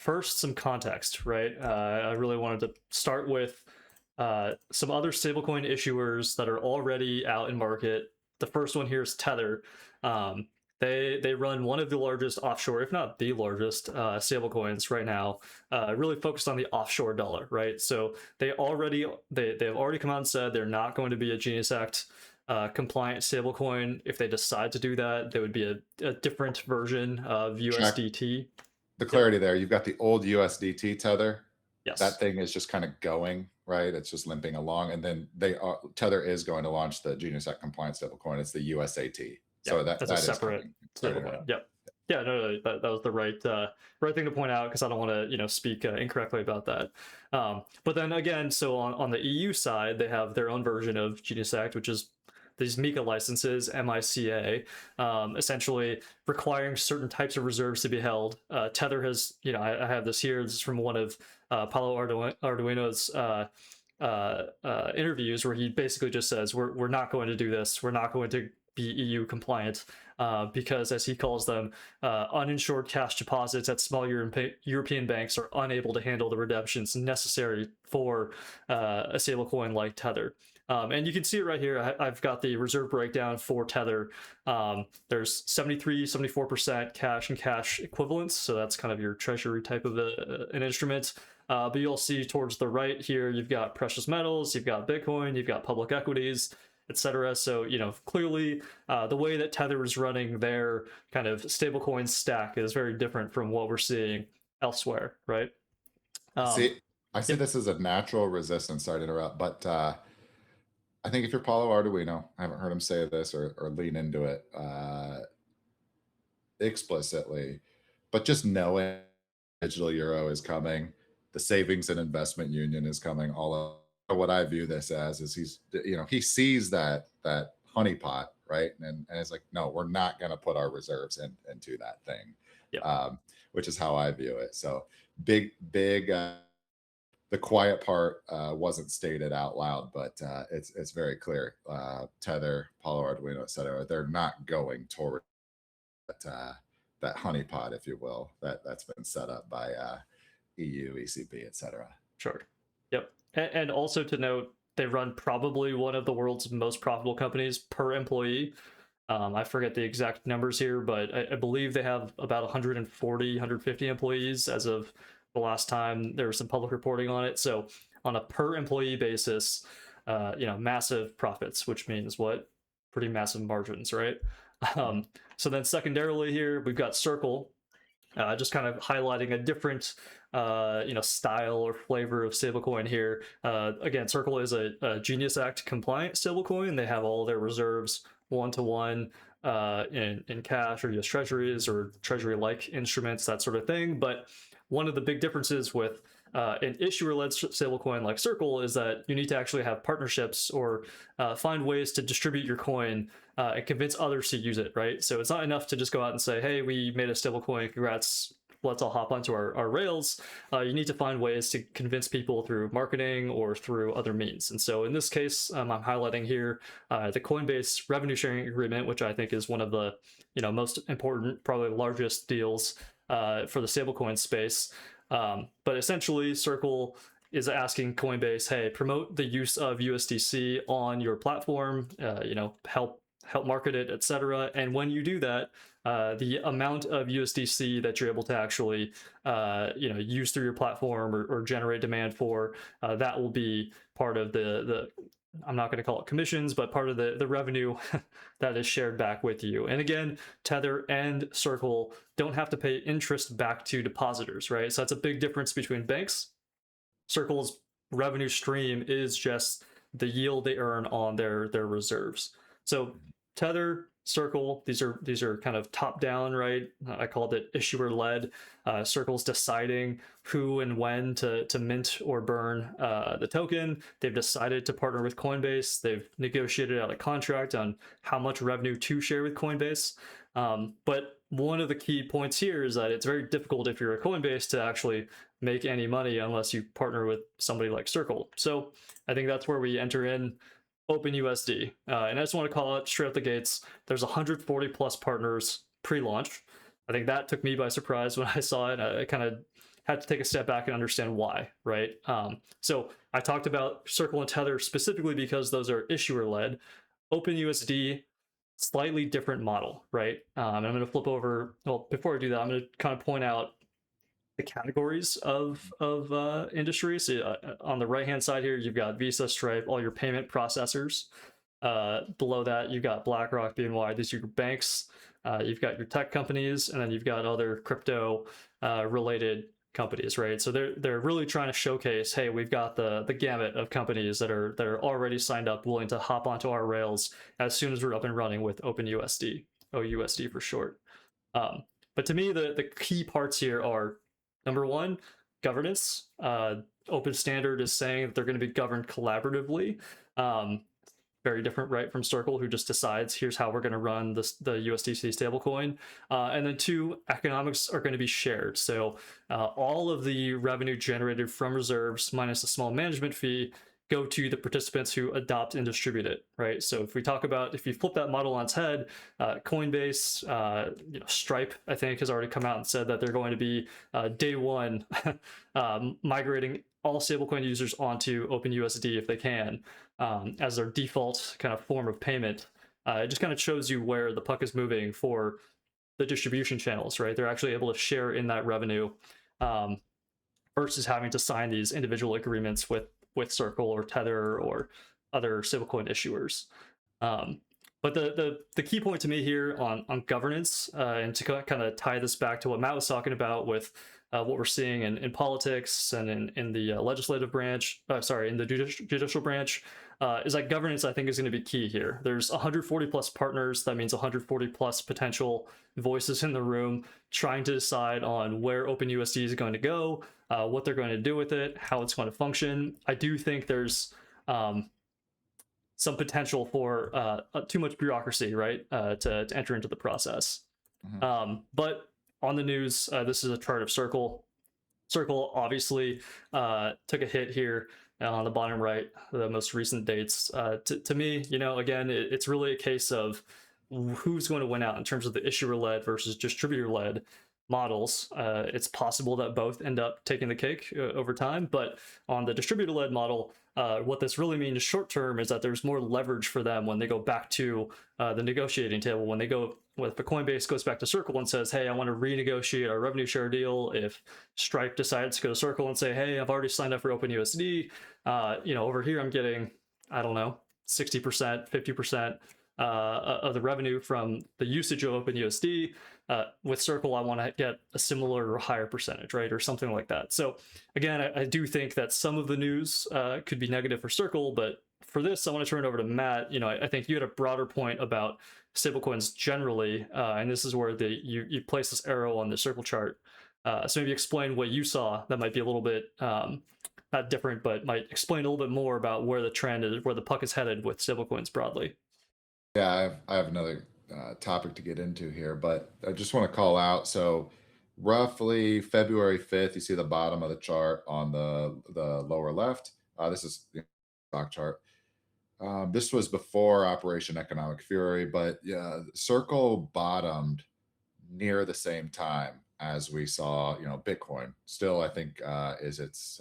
first, some context, right? I really wanted to start with some other stablecoin issuers that are already out in market. The first one here is Tether. Um, they run one of the largest offshore, if not the largest, stablecoins right now. Really focused on the offshore dollar, right? So they've already come out and said they're not going to be a Genius Act compliant stablecoin. If they decide to do that, there would be a different version of USDT. The clarity there, you've got the old USDT tether. That Yes. thing is just kind of going, right? It's just limping along. And then Tether is going to launch the Genius Act compliant stablecoin. It's the USAT. So Yep, that's a that is separate coming. stablecoin. Yep. Yeah, no, that was the right thing to point out, because I don't want to speak incorrectly about that. But then again, so on the EU side, they have their own version of Genius Act, which is these MiCA licenses, MiCA, essentially requiring certain types of reserves to be held. Tether has, I have this here. This is from one of Paulo Arduino's interviews, where he basically just says, we're not going to do this. We're not going to be EU compliant because, as he calls them, uninsured cash deposits at small European banks are unable to handle the redemptions necessary for a stablecoin like Tether. And you can see it right here. I've got the reserve breakdown for Tether. There's 74% cash and cash equivalents. So that's kind of your treasury type of an instrument. But you'll see towards the right here, you've got precious metals, you've got Bitcoin, you've got public equities, etc. So, clearly the way that Tether is running their kind of stablecoin stack is very different from what we're seeing elsewhere, right? I see this as a natural resistance. Sorry to interrupt, but I think if you're Paulo Arduino, I haven't heard him say this or lean into it explicitly, but just knowing digital euro is coming, the savings and investment union is coming. All of what I view this as is he sees that honeypot, right, and it's like, no, we're not going to put our reserves into that thing, which is how I view it. So big. The quiet part wasn't stated out loud, but it's very clear. Tether, Paulo Arduino, etc. They're not going toward that honeypot, if you will, that's been set up by EU, ECB, etc. Sure. Yep. And also to note, they run probably one of the world's most profitable companies per employee. I forget the exact numbers here, but I believe they have about 140, 150 employees as of the last time there was some public reporting on it. So on a per employee basis, massive profits, which means what? Pretty massive margins, right? So then secondarily here, we've got Circle, just kind of highlighting a different style or flavor of stablecoin here. Again, Circle is a Genius Act compliant stablecoin. They have all their reserves one-to-one in cash or US treasuries or treasury-like instruments, that sort of thing. But one of the big differences with an issuer-led stablecoin like Circle is that you need to actually have partnerships or find ways to distribute your coin and convince others to use it, right? So it's not enough to just go out and say, hey, we made a stablecoin, congrats, let's all hop onto our rails. You need to find ways to convince people through marketing or through other means. And so in this case, I'm highlighting here the Coinbase revenue sharing agreement, which I think is one of the most important, probably largest deals for the stablecoin space. But essentially, Circle is asking Coinbase, hey, promote the use of USDC on your platform, help market it, etc. And when you do that, the amount of USDC that you're able to actually use through your platform or generate demand for, that will be part of the I'm not going to call it commissions, but part of the revenue that is shared back with you. And again, Tether and Circle don't have to pay interest back to depositors, right? So that's a big difference between banks. Circle's revenue stream is just the yield they earn on their reserves. So Tether, Circle, these are kind of top down, right? I called it issuer led. Circle's deciding who and when to mint or burn the token. They've decided to partner with Coinbase. They've negotiated out a contract on how much revenue to share with Coinbase. But one of the key points here is that it's very difficult if you're a Coinbase to actually make any money unless you partner with somebody like Circle. So I think that's where we enter in OpenUSD. And I just want to call it straight out the gates, there's 140 plus partners pre-launch. I think that took me by surprise when I saw it. I kind of had to take a step back and understand why, right? So I talked about Circle and Tether specifically because those are issuer led. OpenUSD, slightly different model, right? And I'm going to flip over. Well, before I do that, I'm going to kind of point out the categories of industry. So on the right hand side here, you've got Visa, Stripe, all your payment processors. Below that, you've got BlackRock, BNY. These are your banks. You've got your tech companies, and then you've got other crypto related companies, right? So they're really trying to showcase, hey, we've got the gamut of companies that are already signed up, willing to hop onto our rails as soon as we're up and running with OpenUSD, OUSD for short. But to me, the key parts here are, number one, governance. Open Standard is saying that they're going to be governed collaboratively. Very different, right, from Circle, who just decides here's how we're going to run the USDC stablecoin. And then two, economics are going to be shared. So all of the revenue generated from reserves minus a small management fee go to the participants who adopt and distribute it, right? So if we talk about, if you flip that model on its head, Coinbase, Stripe, I think, has already come out and said that they're going to be day one migrating all stablecoin users onto OpenUSD if they can, as their default kind of form of payment. It just kind of shows you where the puck is moving for the distribution channels, right? They're actually able to share in that revenue versus having to sign these individual agreements with Circle or Tether or other stablecoin issuers. But the key point to me here on governance, and to kind of tie this back to what Matt was talking about with what we're seeing in politics and in the legislative branch, in the judicial branch, is that governance, I think, is going to be key here. There's 140 plus partners. That means 140 plus potential voices in the room trying to decide on where OpenUSD is going to go, what they're going to do with it, how it's going to function. I do think there's some potential for too much bureaucracy, right, to enter into the process. Mm-hmm. But on the news, this is a chart of Circle. Circle obviously took a hit here on the bottom right, the most recent dates. To me, again, it's really a case of who's going to win out in terms of the issuer-led versus distributor-led models. It's possible that both end up taking the cake over time, but on the distributor-led model, what this really means short term is that there's more leverage for them when they go back to the negotiating table. When they go, if the Coinbase goes back to Circle and says, hey, I want to renegotiate our revenue share deal. If Stripe decides to go to Circle and say, hey, I've already signed up for OpenUSD, over here I'm getting, I don't know, 60%, 50% of the revenue from the usage of OpenUSD. With Circle, I want to get a similar or higher percentage, right? Or something like that. So again, I do think that some of the news could be negative for Circle, but for this, I want to turn it over to Matt. I think you had a broader point about stablecoins generally, and this is where you place this arrow on the Circle chart. So maybe explain what you saw that might be a little bit not different, but might explain a little bit more about where the trend is, where the puck is headed with stablecoins broadly. Yeah, I have another topic to get into here, but I just want to call out. So roughly February 5th, you see the bottom of the chart on the lower left. This is the stock chart. This was before Operation Economic Fury, but yeah, Circle bottomed near the same time as we saw, Bitcoin still, I think, is its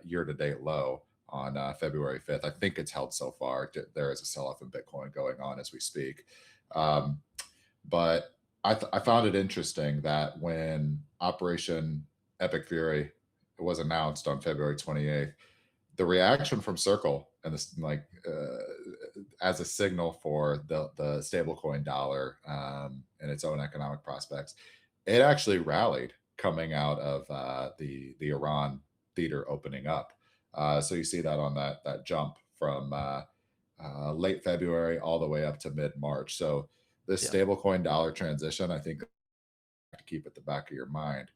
year-to-date low on February 5th. I think it's held so far. There is a sell-off in Bitcoin going on as we speak. But I found it interesting that when Operation Epic Fury was announced on February 28th, the reaction from Circle and this as a signal for the stablecoin dollar and its own economic prospects, it actually rallied coming out of the Iran theater opening up. So you see that on that jump from late February all the way up to mid-March. So this stablecoin dollar transition, I think, to keep at the back of your mind,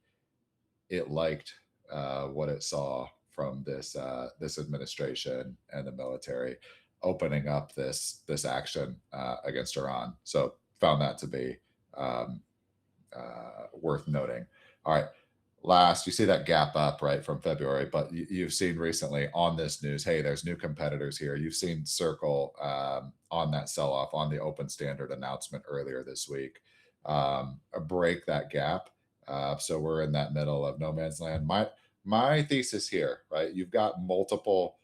it liked what it saw from this administration and the military opening up this action against Iran. So found that to be worth noting. All right. Last, you see that gap up right from February, but you've seen recently on this news, hey, there's new competitors here. You've seen Circle on that sell-off on the Open Standard announcement earlier this week break that gap So we're in that middle of no man's land. My thesis here, right? You've got multiple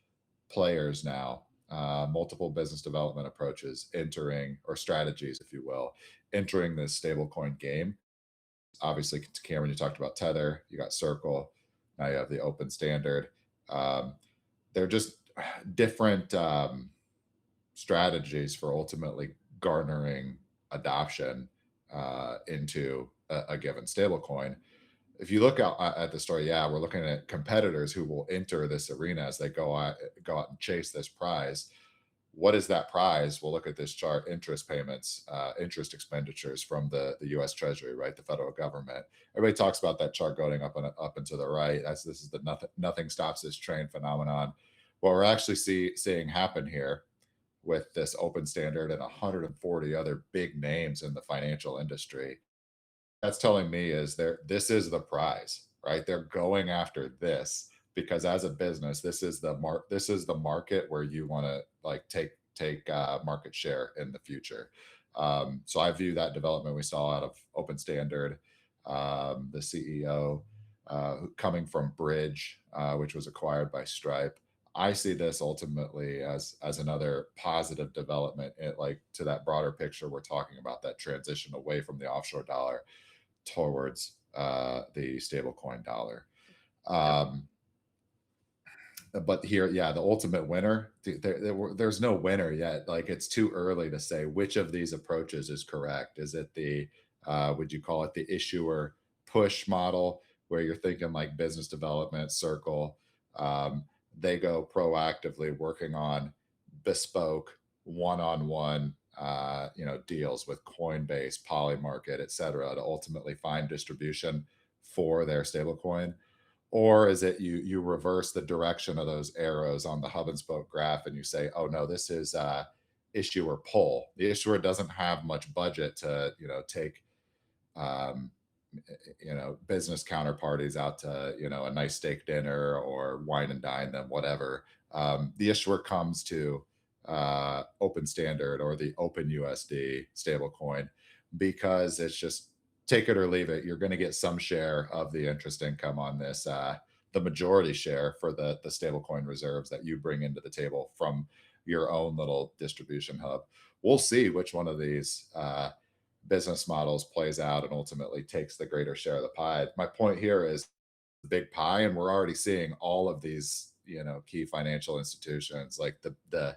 players now, multiple business development approaches entering, or strategies, if you will, entering this stablecoin game. Obviously, Cameron, you talked about Tether, you got Circle, now you have the Open Standard. Um, they're just different strategies for ultimately garnering adoption into a given stablecoin. If you look out at the story, yeah, we're looking at competitors who will enter this arena as they go out and chase this prize. What is that prize? We'll look at this chart: interest payments, interest expenditures from the U.S. Treasury, right, the federal government. Everybody talks about that chart going up and to the right. This is the nothing stops this train phenomenon. What we're actually seeing happen here with this open standard and 140 other big names in the financial industry, that's telling me is this is the prize, right? They're going after this because as a business, this is the market where you want to like take market share in the future. So I view that development we saw out of Open Standard, the CEO coming from Bridge, which was acquired by Stripe. I see this ultimately as another positive development, like to that broader picture we're talking about, that transition away from the offshore dollar towards the stablecoin dollar. Yep. Um, but here, yeah, the ultimate winner, there's no winner yet. Like it's too early to say which of these approaches is correct. Is it would you call it the issuer push model, where you're thinking like business development, Circle, they go proactively working on bespoke one-on-one deals with Coinbase, Polymarket, et cetera, to ultimately find distribution for their stablecoin? Or is it you reverse the direction of those arrows on the hub and spoke graph and you say, oh no, this is issuer pull. The issuer doesn't have much budget to take um, business counterparties out to a nice steak dinner or wine and dine them, whatever. The issuer comes to Open Standard or the OpenUSD stablecoin because it's just take it or leave it. You're going to get some share of the interest income on this, the majority share for the stablecoin reserves that you bring into the table from your own little distribution hub. We'll see which one of these business models plays out and ultimately takes the greater share of the pie. My point here is the big pie, and we're already seeing all of these, key financial institutions like the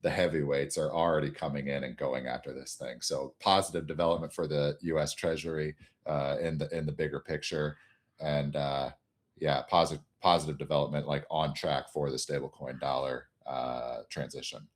heavyweights are already coming in and going after this thing. So positive development for the U.S. Treasury in the bigger picture, and yeah, positive development like on track for the stablecoin dollar transition.